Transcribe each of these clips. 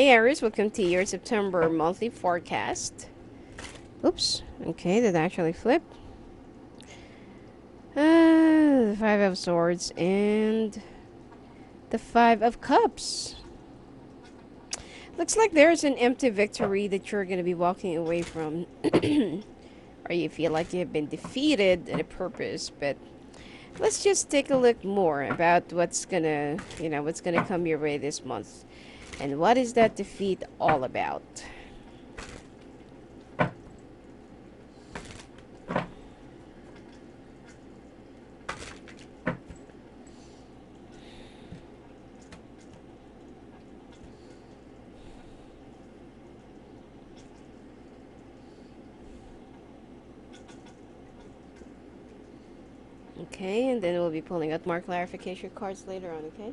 Hey Aries, welcome to your September monthly forecast. Oops, okay, that actually flipped. The Five of Swords and the Five of Cups. Looks like there's an empty victory that you're going to be walking away from. Or you feel like you have been defeated at a purpose, but let's just take a look more about what's gonna, what's gonna come your way this month. And what is that defeat all about? Okay, and then we'll be pulling out more clarification cards later on, okay?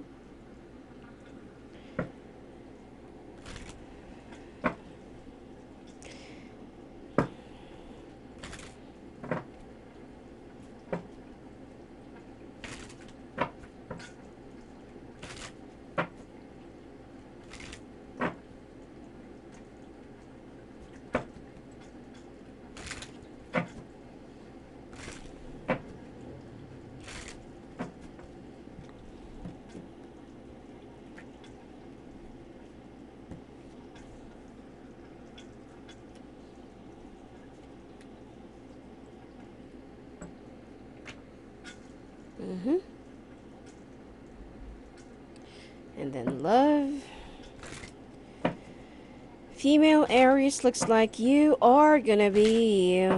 And then love. Female Aries, looks like you are gonna be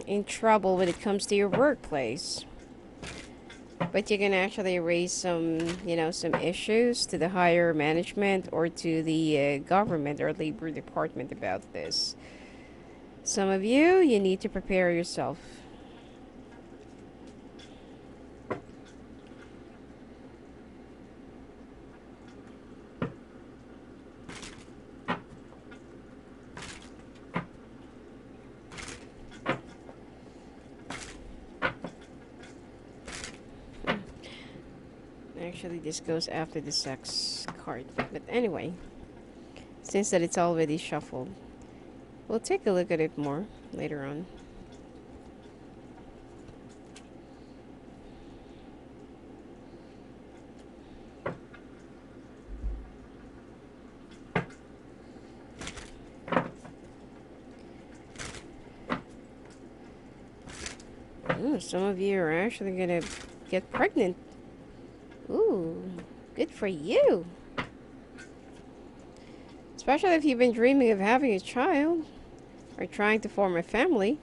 in trouble when it comes to your workplace. But you can actually raise some, some issues to the higher management or to the government or labor department about this. Some of you need to prepare yourself. Actually, this goes after the sex card. But anyway, since that it's already shuffled, we'll take a look at it more later on. Ooh, some of you are actually gonna get pregnant. Ooh, good for you. Especially if you've been dreaming of having a child or trying to form a family.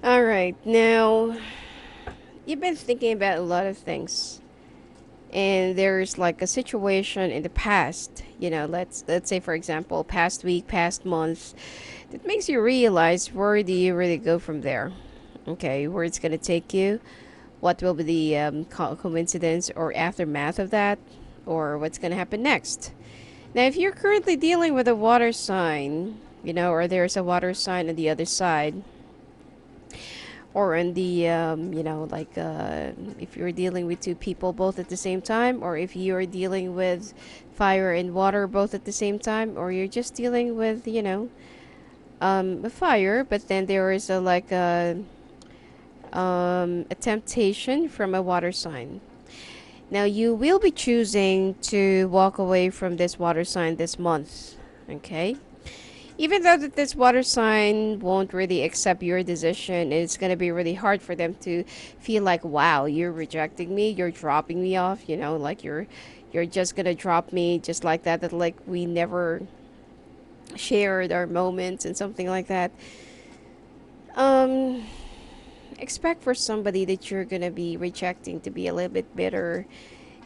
Alright, now you've been thinking about a lot of things. And there's like a situation in the past, let's say for example, past week, past month, that makes you realize where do you really go from there. Okay, where it's gonna take you, what will be the coincidence or aftermath of that, or what's gonna happen next. Now, if you're currently dealing with a water sign, or there's a water sign on the other side, or in the if you're dealing with two people both at the same time, or if you're dealing with fire and water both at the same time, or you're just dealing with a fire, but then there is a temptation from a water sign. Now you will be choosing to walk away from this water sign this month, okay? Even though that this water sign won't really accept your decision, it's going to be really hard for them to feel like, wow, you're rejecting me, you're dropping me off, like you're just going to drop me just like that like we never shared our moments and something like that. expect for somebody that you're gonna be rejecting to be a little bit bitter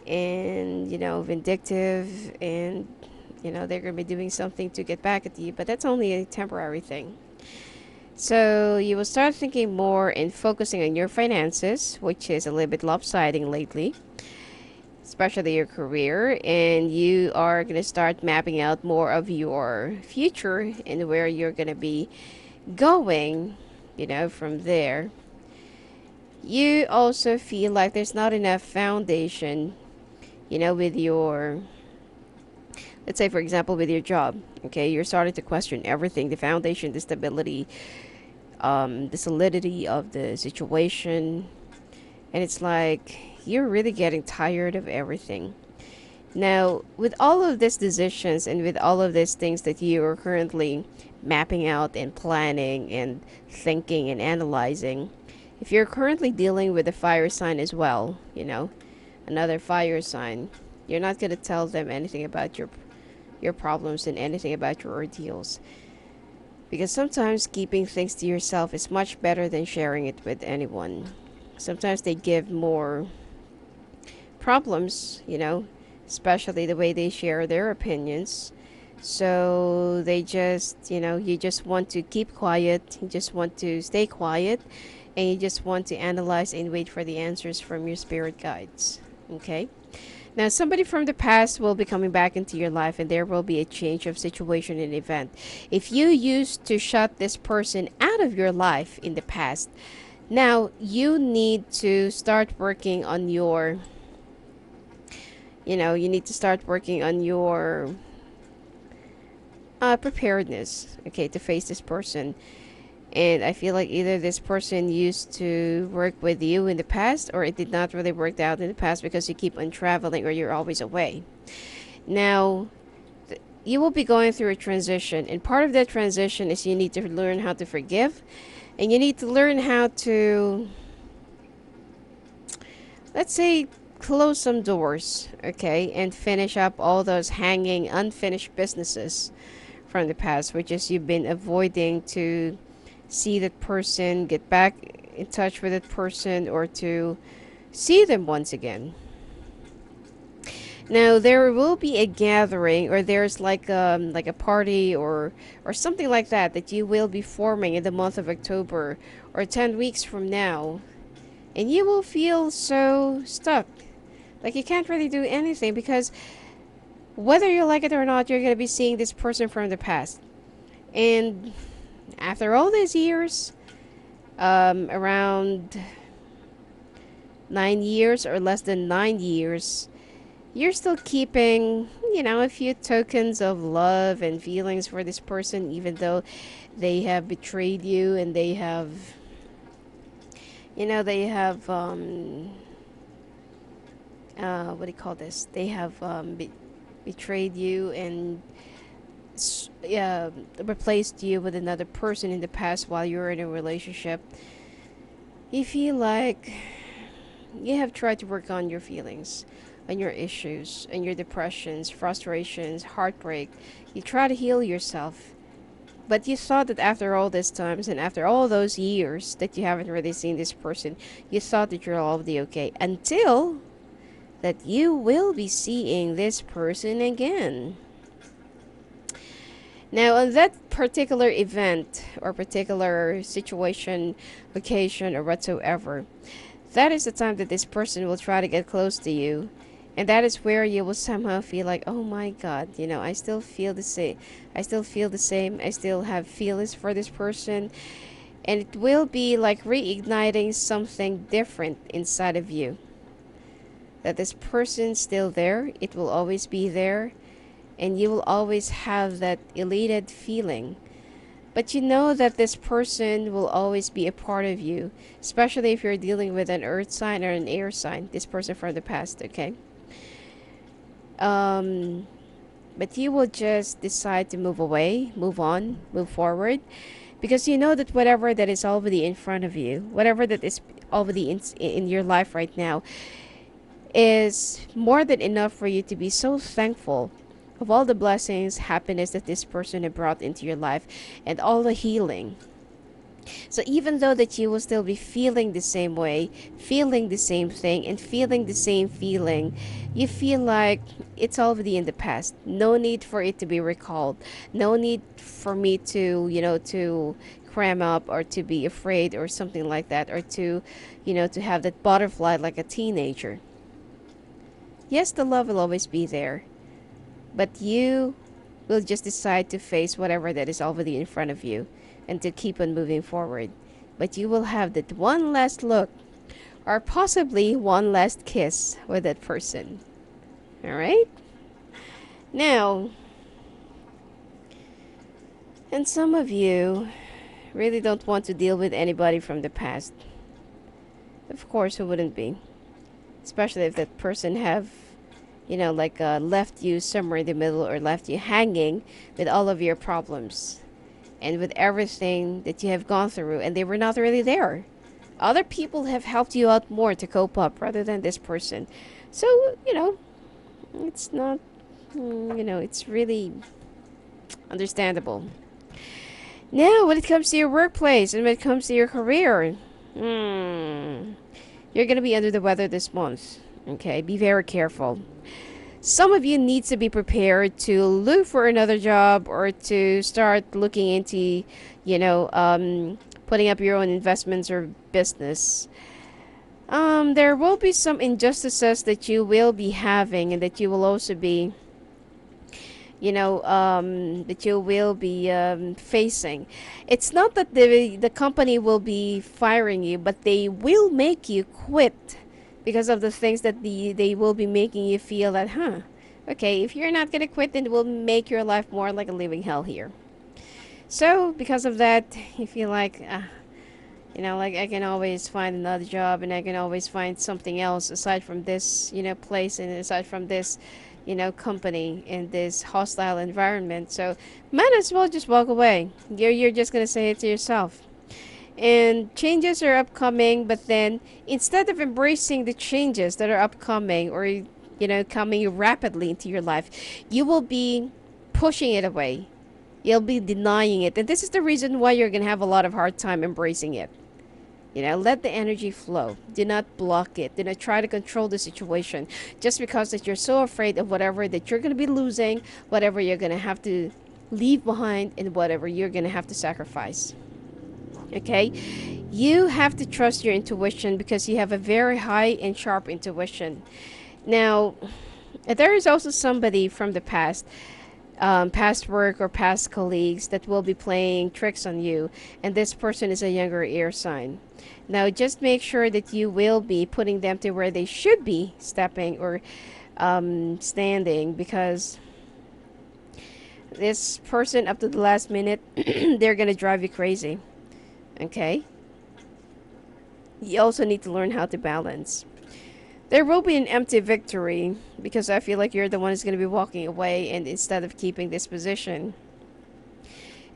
and, vindictive, and they're gonna be doing something to get back at you, but that's only a temporary thing. So you will start thinking more and focusing on your finances, which is a little bit lopsiding lately, especially your career, and you are going to start mapping out more of your future and where you're going to be going, from there. You also feel like there's not enough foundation, with your, let's say, for example, with your job. Okay, you're starting to question everything, the foundation, the stability, the solidity of the situation, and it's like you're really getting tired of everything. Now, with all of these decisions and with all of these things that you are currently mapping out and planning and thinking and analyzing, if you're currently dealing with a fire sign as well, another fire sign, you're not going to tell them anything about your problems and anything about your ordeals. Because sometimes keeping things to yourself is much better than sharing it with anyone. Sometimes they give more problems, especially the way they share their opinions. So they just, you just want to keep quiet, you just want to stay quiet, and you just want to analyze and wait for the answers from your spirit guides. Okay? Now, somebody from the past will be coming back into your life, and there will be a change of situation and event. If you used to shut this person out of your life in the past, now you need to start working on your, you need to start working on your preparedness, okay, to face this person. And I feel like either this person used to work with you in the past, or it did not really work out in the past because you keep on traveling or you're always away. Now, you will be going through a transition, and part of that transition is you need to learn how to forgive, and you need to learn how to, let's say, close some doors, okay, and finish up all those hanging, unfinished businesses from the past, which is you've been avoiding to see that person, get back in touch with that person, or to see them once again. Now there will be a gathering, or there's like a party or something like that that you will be forming in the month of October or 10 weeks from now, and you will feel so stuck, like you can't really do anything, because whether you like it or not, you're going to be seeing this person from the past. And after all these years, around 9 years or less than 9 years, you're still keeping, a few tokens of love and feelings for this person, even though they have betrayed you, and they have, what do you call this? They have betrayed you and replaced you with another person in the past while you were in a relationship. You feel like you have tried to work on your feelings, on your issues, and your depressions, frustrations, heartbreak. You try to heal yourself, but you thought that after all these times and after all those years that you haven't really seen this person, you thought that you're already okay, until that you will be seeing this person again. Now, on that particular event or particular situation, occasion, or whatsoever, that is the time that this person will try to get close to you. And that is where you will somehow feel like, oh my God, I still feel the same. I still feel the same. I still have feelings for this person. And it will be like reigniting something different inside of you. That this person's still there. It will always be there. And you will always have that elated feeling. But you know that this person will always be a part of you, especially if you're dealing with an earth sign or an air sign, this person from the past, okay? But you will just decide to move away, move on, move forward, because you know that whatever that is already in front of you, whatever that is already in your life right now, is more than enough for you to be so thankful of all the blessings, happiness that this person had brought into your life, and all the healing. So even though that you will still be feeling the same way, feeling the same thing, and feeling the same feeling, you feel like it's already in the past. No need for it to be recalled. No need for me to, to cram up or to be afraid or something like that, or to, to have that butterfly like a teenager. Yes, the love will always be there, but you will just decide to face whatever that is already in front of you and to keep on moving forward. But you will have that one last look or possibly one last kiss with that person. All right? Now, and some of you really don't want to deal with anybody from the past. Of course, who wouldn't be? Especially if that person have, left you somewhere in the middle or left you hanging with all of your problems and with everything that you have gone through, and they were not really there. Other people have helped you out more to cope up rather than this person. So, it's not, it's really understandable. Now, when it comes to your workplace and when it comes to your career, you're going to be under the weather this month. Okay, be very careful. Some of you need to be prepared to look for another job or to start looking into, putting up your own investments or business. There will be some injustices that you will be having and that you will also be, facing. It's not that the company will be firing you, but they will make you quit because of the things that they will be making you feel that, okay, if you're not gonna quit, then it will make your life more like a living hell here. So because of that, you feel like, like I can always find another job and I can always find something else aside from this, place and aside from this, company in this hostile environment. So might as well just walk away. You're just gonna say it to yourself. And changes are upcoming, but then instead of embracing the changes that are upcoming or coming rapidly into your life, you will be pushing it away. You'll be denying it, and this is the reason why you're gonna have a lot of hard time embracing it. Let the energy flow. Do not block it. Do not try to control the situation just because that you're so afraid of whatever that you're gonna be losing, whatever you're gonna have to leave behind, and whatever you're gonna have to sacrifice. Okay, you have to trust your intuition because you have a very high and sharp intuition. Now, there is also somebody from the past, past work or past colleagues that will be playing tricks on you, and this person is a younger air sign. Now, just make sure that you will be putting them to where they should be stepping or standing, because this person up to the last minute, they're gonna drive you crazy. Okay, you also need to learn how to balance. There will be an empty victory because I feel like you're the one who's going to be walking away, and instead of keeping this position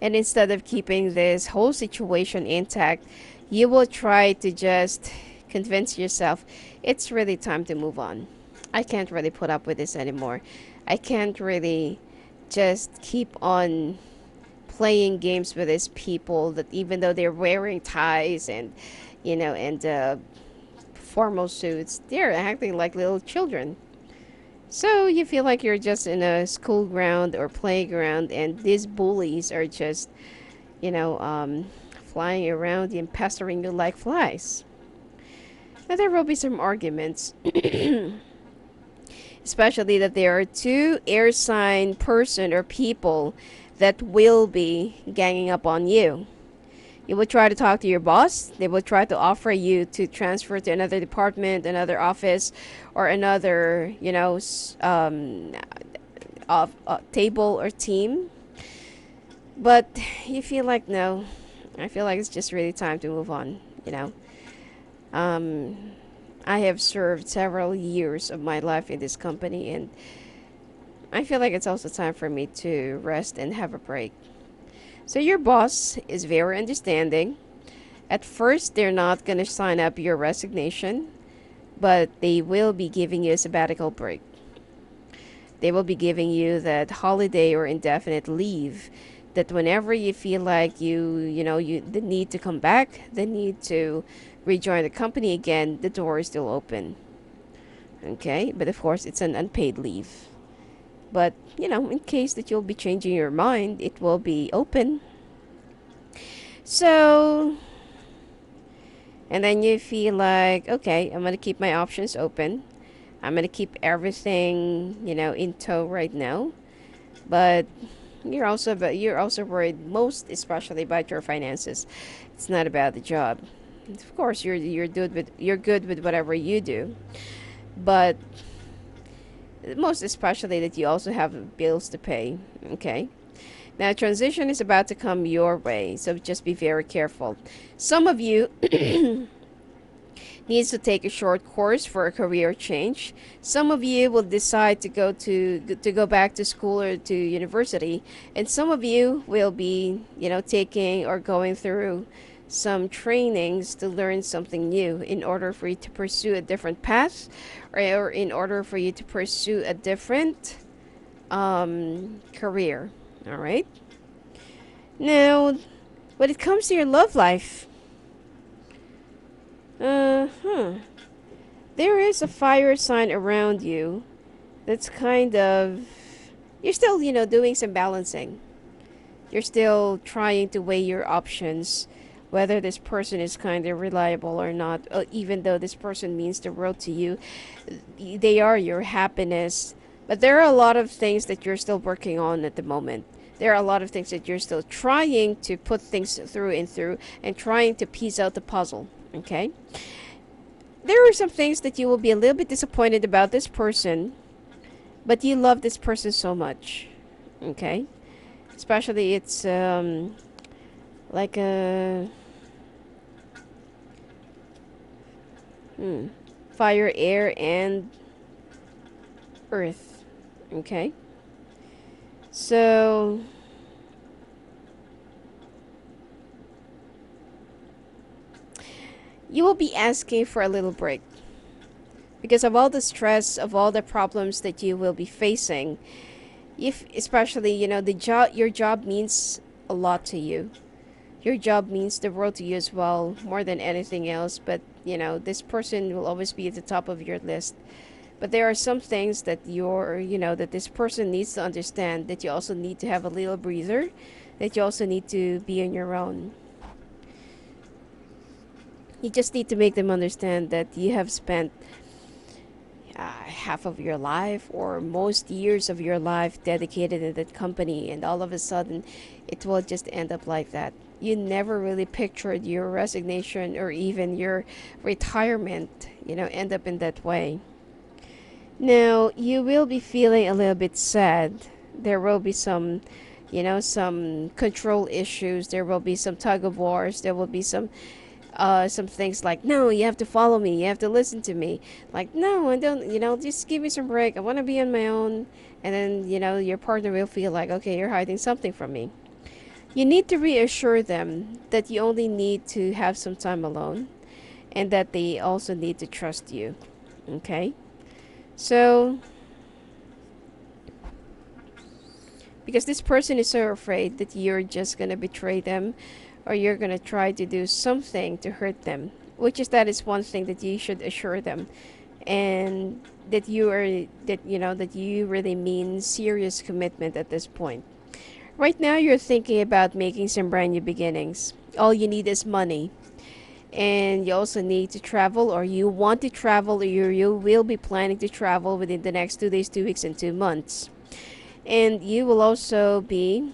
and instead of keeping this whole situation intact, you will try to just convince yourself it's really time to move on. I can't really put up with this anymore. I can't really just keep on playing games with these people that even though they're wearing ties and formal suits, they're acting like little children. So you feel like you're just in a school ground or playground, and these bullies are just flying around and pestering you like flies. Now there will be some arguments, especially that there are two air sign person or people that will be ganging up on you. You will try to talk to your boss. They will try to offer you to transfer to another department, another office, or another, table or team. But you feel like, no, I feel like it's just really time to move on, I have served several years of my life in this company, and I feel like it's also time for me to rest and have a break. So your boss is very understanding. At first, they're not going to sign up your resignation, but they will be giving you a sabbatical break. They will be giving you that holiday or indefinite leave that whenever you feel like you the need to come back, the need to rejoin the company again, the door is still open. Okay, but of course it's an unpaid leave. But in case that you'll be changing your mind, it will be open. So, and then you feel like, okay, I'm gonna keep my options open. I'm gonna keep everything, in tow right now. But you're also worried, most especially about your finances. It's not about the job. Of course, you're good with whatever you do, but most especially that you also have bills to pay. Okay. Now, transition is about to come your way, so just be very careful. Some of you needs to take a short course for a career change. Some of you will decide to go back to school or to university, and some of you will be, taking or going through some trainings to learn something new in order for you to pursue a different path, or in order for you to pursue a different career. All right. Now, when it comes to your love life, uh huh, there is a fire sign around you that's kind of, you're still, doing some balancing. You're still trying to weigh your options, whether this person is kind of reliable or not. Even though this person means the world to you, they are your happiness. But there are a lot of things that you're still working on at the moment. There are a lot of things that you're still trying to put things through and trying to piece out the puzzle. Okay? There are some things that you will be a little bit disappointed about this person, but you love this person so much. Okay? Especially it's like a fire, air, and earth. Okay? So you will be asking for a little break because of all the stress, of all the problems that you will be facing. If especially, your job means a lot to you. Your job means the world to you as well, more than anything else. But this person will always be at the top of your list. But there are some things that that this person needs to understand, that you also need to have a little breather, that you also need to be on your own. You just need to make them understand that you have spent half of your life or most years of your life dedicated to that company, and all of a sudden it will just end up like that. You never really pictured your resignation or even your retirement, end up in that way. Now, you will be feeling a little bit sad. There will be some control issues. There will be some tug of wars. There will be some things like, no, you have to follow me. You have to listen to me. Like, no, I don't, just give me some break. I want to be on my own. And then, your partner will feel like, okay, you're hiding something from me. You need to reassure them that you only need to have some time alone and that they also need to trust you. Okay? So, because this person is so afraid that you're just going to betray them or you're going to try to do something to hurt them, that is one thing that you should assure them, and that you really mean serious commitment at this point. Right now, you're thinking about making some brand new beginnings. All you need is money. And you also need to travel, or you want to travel, or you will be planning to travel within the next 2 days, 2 weeks, and 2 months. And you will also be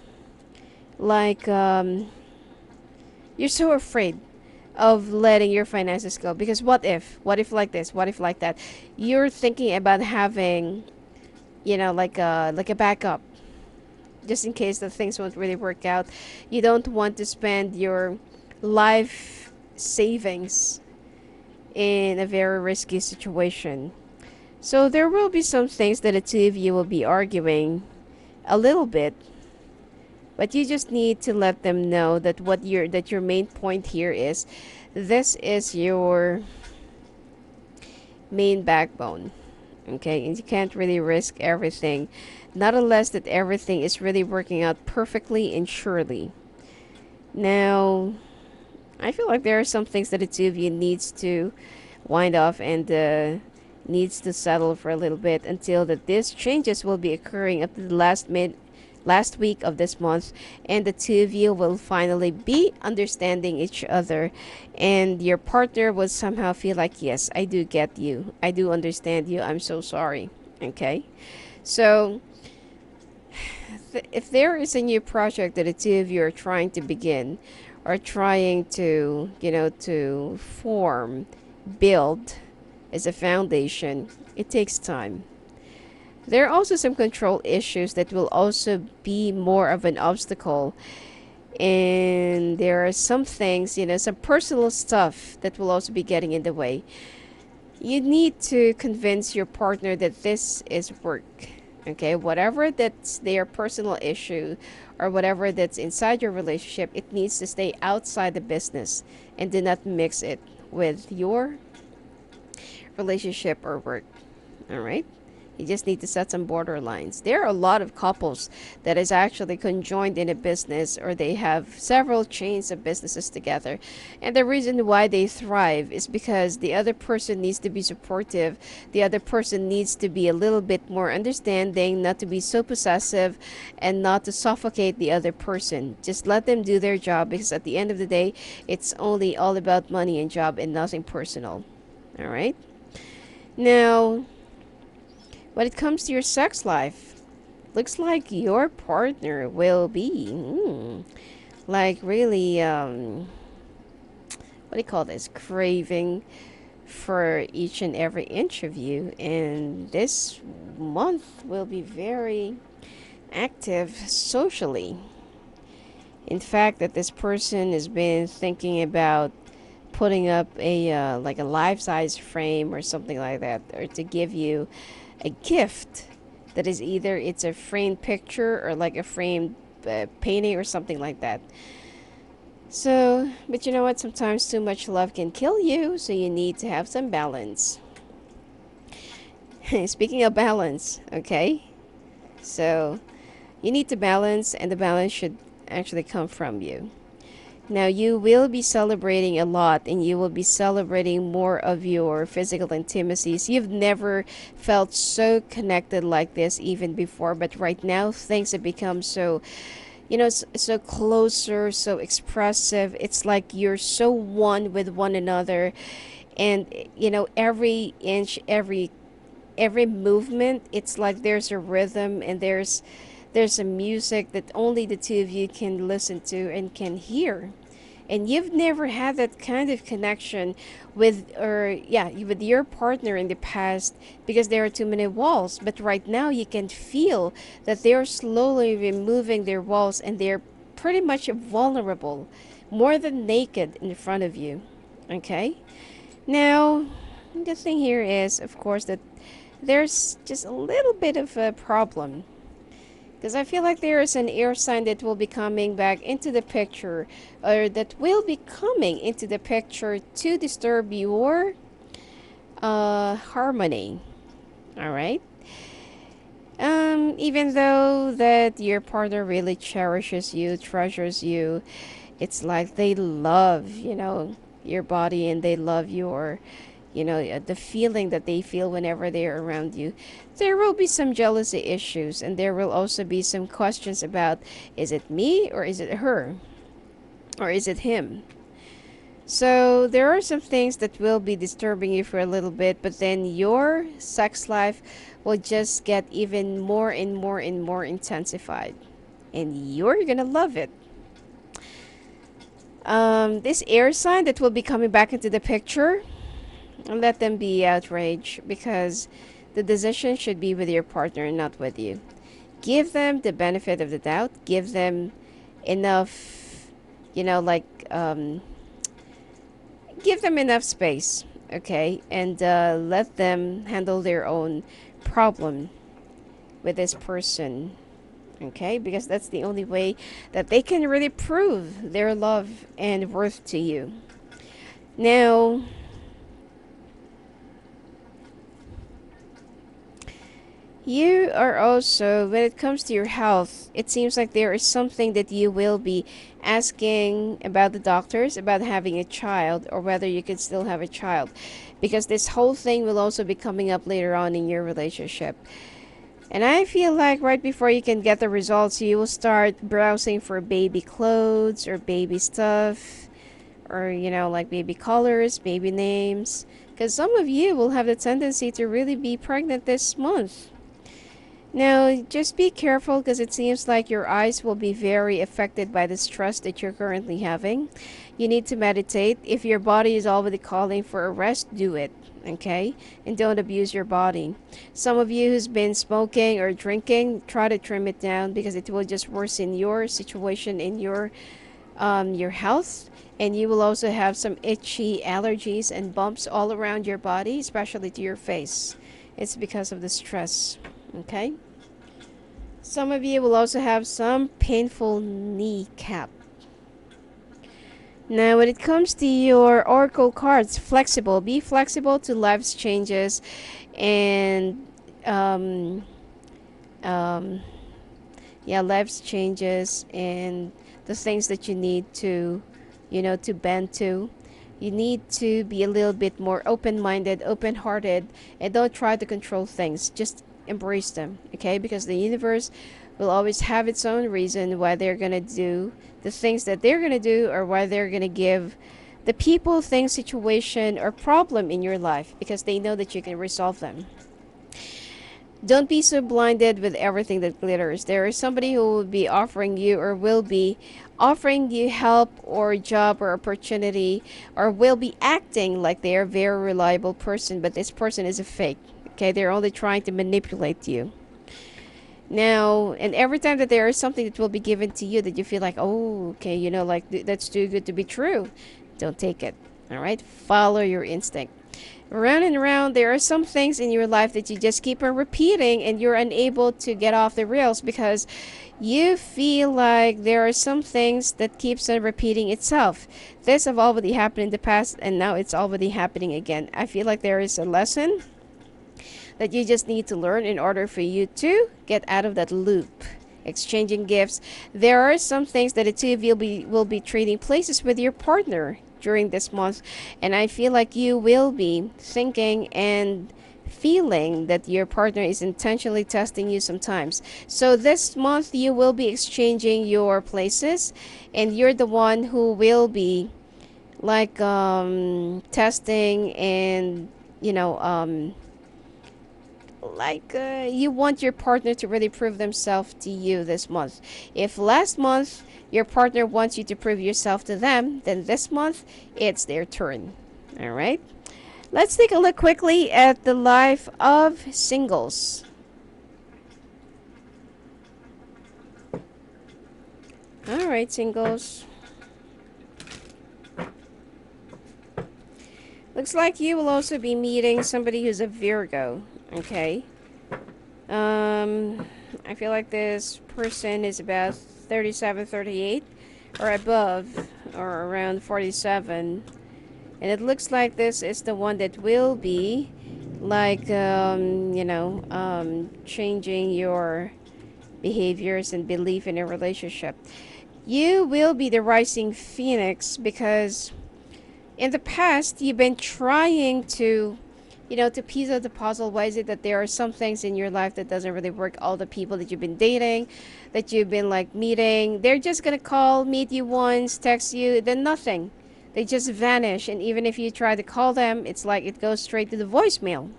like, you're so afraid of letting your finances go. Because what if? What if like this? What if like that? You're thinking about having, like a backup, just in case the things won't really work out. You don't want to spend your life savings in a very risky situation. So there will be some things that the two of you will be arguing a little bit, but you just need to let them know that your main point here is, this is your main backbone. Okay, and you can't really risk everything not unless that everything is really working out perfectly and surely. Now, I feel like there are some things that the two of you needs to wind off and needs to settle for a little bit until that these changes will be occurring up to the last week of this month, and the two of you will finally be understanding each other, and your partner will somehow feel like, yes, I do get you, I do understand you, I'm so sorry. Okay, so if there is a new project that the two of you are trying to begin, or trying to, to form, build as a foundation, it takes time. There are also some control issues that will also be more of an obstacle. And there are some things, some personal stuff that will also be getting in the way. You need to convince your partner that this is work. Okay, whatever that's their personal issue or whatever that's inside your relationship, it needs to stay outside the business and do not mix it with your relationship or work. All right? You just need to set some borderlines. There are a lot of couples that is actually conjoined in a business, or they have several chains of businesses together. And the reason why they thrive is because the other person needs to be supportive. The other person needs to be a little bit more understanding, not to be so possessive, and not to suffocate the other person. Just let them do their job, because at the end of the day, it's only all about money and job and nothing personal. All right? Now, when it comes to your sex life, looks like your partner will be like really what do you call this, craving for each and every inch of you, and this month will be very active socially. In fact, that this person has been thinking about putting up a like a life-size frame or something like that, or to give you a gift that is either it's a framed picture or like a framed painting or something like that. So, but you know what? Sometimes too much love can kill you, so you need to have some balance. Speaking of balance, okay? So, you need to balance, and the balance should actually come from you. Now, you will be celebrating a lot, and you will be celebrating more of your physical intimacies. You've never felt so connected like this even before, but right now things have become so, so closer, so expressive. It's like you're so one with one another, and every inch, every movement, it's like there's a rhythm, and there's a music that only the two of you can listen to and can hear. And you've never had that kind of connection with your partner in the past, because there are too many walls. But right now you can feel that they're slowly removing their walls, and they're pretty much vulnerable, more than naked in front of you. Okay? Now, the thing here is, of course, that there's just a little bit of a problem, because I feel like there is an air sign that will be coming back into the picture, or that will be coming into the picture to disturb your harmony. All right? Even though that your partner really cherishes you, treasures you, it's like they love, your body, and they love your, the feeling that they feel whenever they're around you. There will be some jealousy issues, and there will also be some questions about, is it me, or is it her, or is it him? So there are some things that will be disturbing you for a little bit, but then your sex life will just get even more and more and more intensified, and you're gonna love it. This air sign that will be coming back into the picture, let them be outraged, because the decision should be with your partner, not with you. Give them the benefit of the doubt. Give them enough, give them enough space, okay? And let them handle their own problem with this person, okay? Because that's the only way that they can really prove their love and worth to you. Now, You are also, when it comes to your health, it seems like there is something that you will be asking about the doctors about having a child or whether you could still have a child. Because this whole thing will also be coming up later on in your relationship. And I feel like right before you can get the results, you will start browsing for baby clothes or baby stuff or, like baby colors, baby names. Because some of you will have the tendency to really be pregnant this month. Now, just be careful because it seems like your eyes will be very affected by the stress that you're currently having. You need to meditate. If your body is already calling for a rest, do it, okay? And don't abuse your body. Some of you who's been smoking or drinking, try to trim it down because it will just worsen your situation in your health. And you will also have some itchy allergies and bumps all around your body, especially to your face. It's because of the stress, okay? Some of you will also have some painful kneecap. Now, when it comes to your oracle cards, flexible. Be flexible to life's changes and, um, um, yeah, life's changes and the things that you need to, to bend to. You need to be a little bit more open-minded, open-hearted, and don't try to control things. Just embrace them, okay? Because the universe will always have its own reason why they're going to do the things that they're going to do or why they're going to give the people, things, situation, or problem in your life because they know that you can resolve them. Don't be so blinded with everything that glitters. There is somebody who will be offering you or will be offering you help or job or opportunity or will be acting like they are a very reliable person, but this person is a fake. Okay, they're only trying to manipulate you. Now, and every time that there is something that will be given to you that you feel like, oh, okay, like that's too good to be true, don't take it. All right, follow your instinct. Around and around, there are some things in your life that you just keep on repeating and you're unable to get off the rails because you feel like there are some things that keeps on repeating itself. This have already happened in the past and now it's already happening again. I feel like there is a lesson that you just need to learn in order for you to get out of that loop. Exchanging gifts. There are some things that the two of you will be trading places with your partner during this month, and I feel like you will be thinking and feeling that your partner is intentionally testing you sometimes. So this month you will be exchanging your places and you're the one who will be like testing and you want your partner to really prove themselves to you this month. If last month your partner wants you to prove yourself to them, then this month it's their turn. All right, let's take a look quickly at the life of singles. All right, singles, looks like you will also be meeting somebody who's a Virgo. Okay. I feel like this person is about 37, 38 or above or around 47. And it looks like this is the one that will be like, changing your behaviors and belief in a relationship. You will be the rising phoenix because in the past you've been trying to to piece out the puzzle. Why is it that there are some things in your life that doesn't really work? All the people that you've been dating, that you've been like meeting, they're just gonna call, meet you once, text you, then nothing. They just vanish, and even if you try to call them, it's like it goes straight to the voicemail.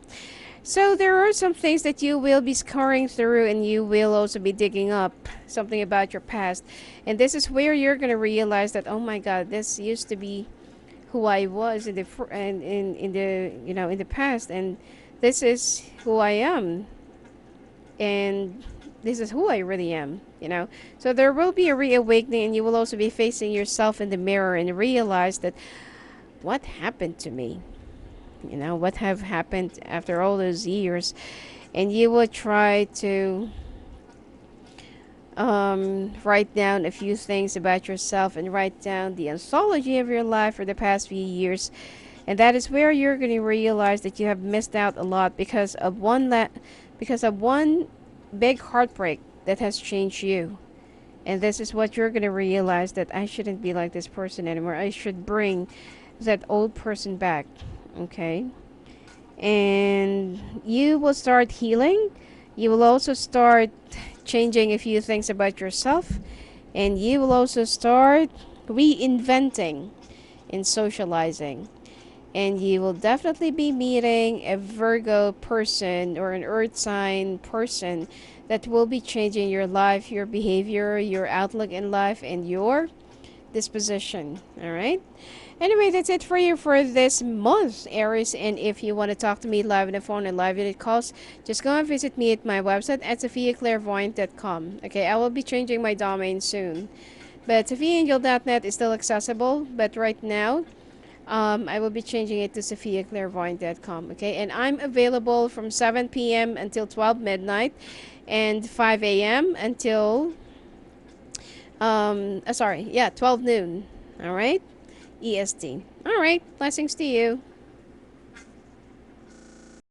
So there are some things that you will be scouring through, and you will also be digging up something about your past. And this is where you're gonna realize that, oh my God, this used to be who I was in the in the past, and this is who I am, and this is who I really am. So there will be a reawakening, and you will also be facing yourself in the mirror and realize that what happened to me, what have happened after all those years, and you will try to write down a few things about yourself and write down the anthology of your life for the past few years, and that is where you're going to realize that you have missed out a lot because of because of one big heartbreak that has changed you. And this is what you're going to realize, that I shouldn't be like this person anymore. I should bring that old person back. Okay? And you will start healing. You will also start changing a few things about yourself. And you will also start reinventing and socializing. And you will definitely be meeting a Virgo person or an earth sign person that will be changing your life, your behavior, your outlook in life, and your disposition. All right? Anyway, that's it for you for this month, Aries. And if you want to talk to me live on the phone and live unit calls, just go and visit me at my website at sophiaclairvoyant.com. Okay, I will be changing my domain soon. But sophiaangel.net is still accessible, but right now, I will be changing it to sophiaclairvoyant.com. Okay, and I'm available from 7 p.m. until 12 midnight and 5 a.m. until, 12 noon. All right, EST. All right, blessings to you.